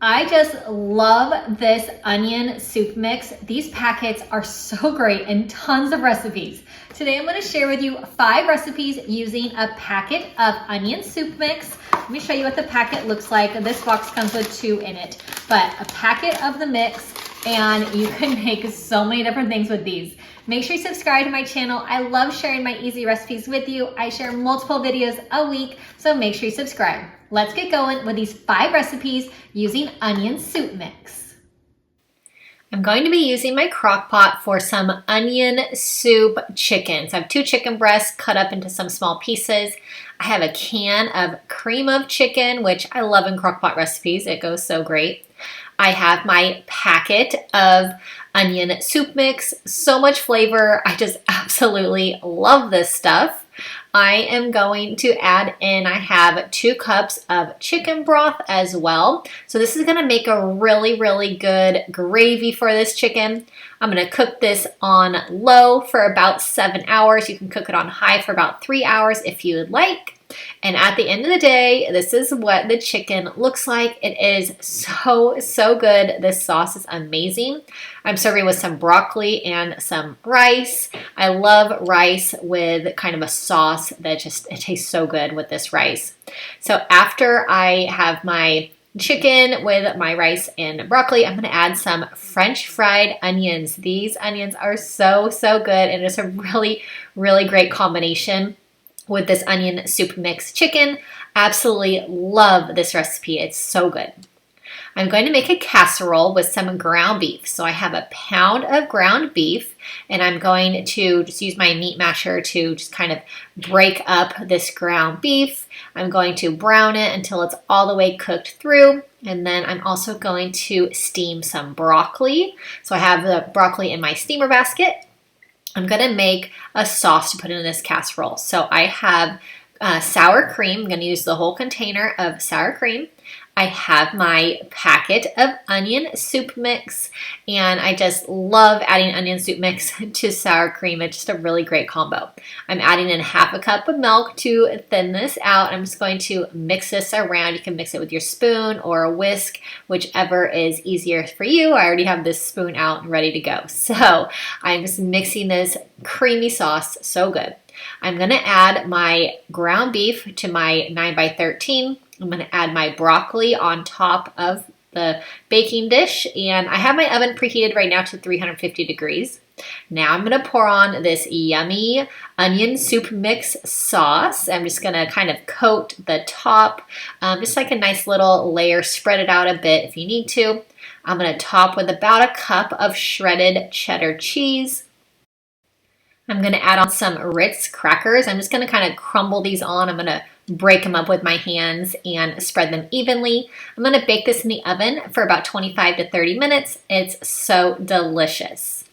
I just love this onion soup mix. These packets are so great and tons of recipes. Today I'm going to share with you 5 recipes using a packet of onion soup mix. Let me show you what the packet looks like. This box comes with 2 in it, but a packet of the mix, and you can make so many different things with these. Make sure you subscribe to my channel. I love sharing my easy recipes with you. I share multiple videos a week, so make sure you subscribe. Let's get going with these 5 recipes using onion soup mix. I'm going to be using my crock pot for some onion soup chicken. So I have 2 chicken breasts cut up into some small pieces. I have a can of cream of chicken, which I love in crock pot recipes. It goes so great. I have my packet of onion soup mix. So much flavor. I just absolutely love this stuff. I am going to add in, I have 2 cups of chicken broth as well. So this is going to make a really good gravy for this chicken. I'm going to cook this on low for about 7 hours. You can cook it on high for about 3 hours if you would like. And at the end of the day, this is what the chicken looks like. It is so good. This sauce is amazing. I'm serving with some broccoli and some rice. I love rice with kind of a sauce that it tastes so good with this rice. So after I have my chicken with my rice and broccoli, I'm going to add some French fried onions. These onions are so good, and it's a really great combination with this onion soup mix chicken. Absolutely love this recipe. It's so good. I'm going to make a casserole with some ground beef. So I have a pound of ground beef, and I'm going to just use my meat masher to just kind of break up this ground beef. I'm going to brown it until it's all the way cooked through. And then I'm also going to steam some broccoli. So I have the broccoli in my steamer basket. I'm going to make a sauce to put in this casserole. So I have sour cream. I'm going to use the whole container of sour cream. I have my packet of onion soup mix, and I just love adding onion soup mix to sour cream. It's just a really great combo. I'm adding in half a cup of milk to thin this out. I'm just going to mix this around. You can mix it with your spoon or a whisk, whichever is easier for you. I already have this spoon out and ready to go. So I'm just mixing this creamy sauce, so good. I'm going to add my ground beef to my 9x13. I'm going to add my broccoli on top of the baking dish, and I have my oven preheated right now to 350 degrees. Now I'm going to pour on this yummy onion soup mix sauce. I'm just going to kind of coat the top, just like a nice little layer, spread it out a bit if you need to. I'm going to top with about a cup of shredded cheddar cheese. I'm going to add on some Ritz crackers. I'm just going to kind of crumble these on. I'm going to break them up with my hands and spread them evenly. I'm going to bake this in the oven for about 25 to 30 minutes. It's so delicious.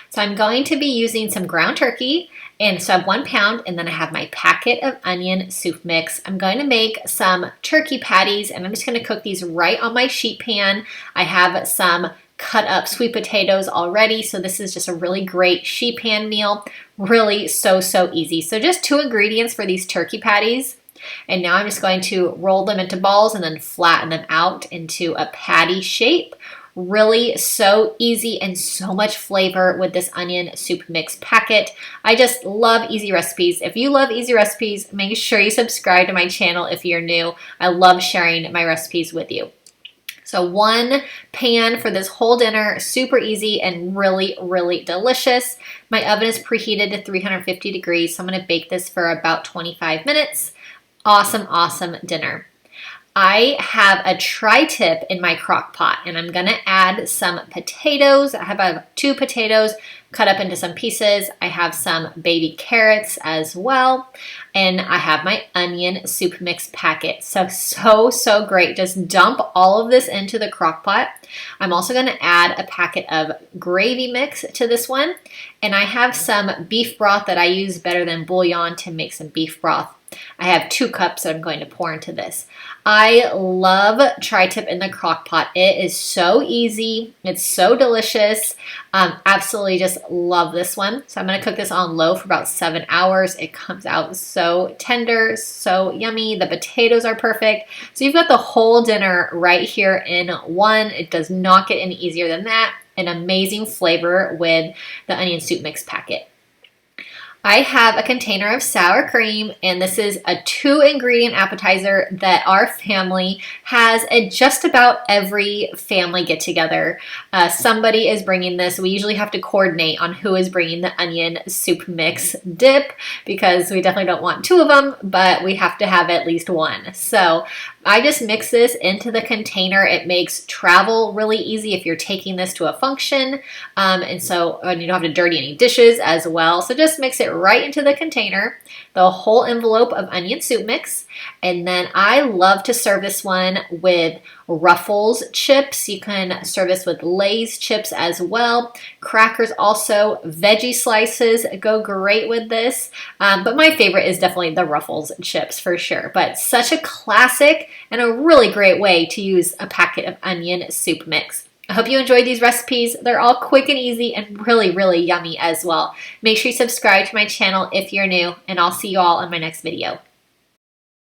So I'm going to be using some ground turkey, and so I have 1 pound, and then I have my packet of onion soup mix. I'm going to make some turkey patties, and I'm just going to cook these right on my sheet pan. I have some cut up sweet potatoes already, so this is just a really great sheet pan meal. Really so easy. So just 2 ingredients for these turkey patties. And now I'm just going to roll them into balls and then flatten them out into a patty shape. Really so easy and so much flavor with this onion soup mix packet. I just love easy recipes. If you love easy recipes, make sure you subscribe to my channel if you're new. I love sharing my recipes with you. So 1 pan for this whole dinner, super easy and really delicious. My oven is preheated to 350 degrees, so I'm going to bake this for about 25 minutes. Awesome dinner. I have a tri-tip in my crock pot, and I'm going to add some potatoes. I have 2 potatoes cut up into some pieces. I have some baby carrots as well, and I have my onion soup mix packet. So great. Just dump all of this into the crock pot. I'm also going to add a packet of gravy mix to this one, and I have some beef broth that I use better than bouillon to make some beef broth. I have 2 cups that I'm going to pour into this. I love tri-tip in the crock pot. It is so easy. It's so delicious. Absolutely just love this one. So I'm going to cook this on low for about 7 hours. It comes out so tender, so yummy. The potatoes are perfect. So you've got the whole dinner right here in one. It does not get any easier than that. An amazing flavor with the onion soup mix packet. I have a container of sour cream, and this is a 2-ingredient appetizer that our family has at just about every family get-together. Somebody is bringing this. We usually have to coordinate on who is bringing the onion soup mix dip because we definitely don't want 2 of them, but we have to have at least 1. So I just mix this into the container. It makes travel really easy if you're taking this to a function, and you don't have to dirty any dishes as well. So just mix it right into the container, the whole envelope of onion soup mix. And then I love to serve this one with Ruffles chips. You can serve this with Lay's chips as well. Crackers also. Veggie slices go great with this. But my favorite is definitely the Ruffles chips for sure. But such a classic and a really great way to use a packet of onion soup mix. I hope you enjoyed these recipes. They're all quick and easy and really, really yummy as well. Make sure you subscribe to my channel if you're new, and I'll see you all in my next video.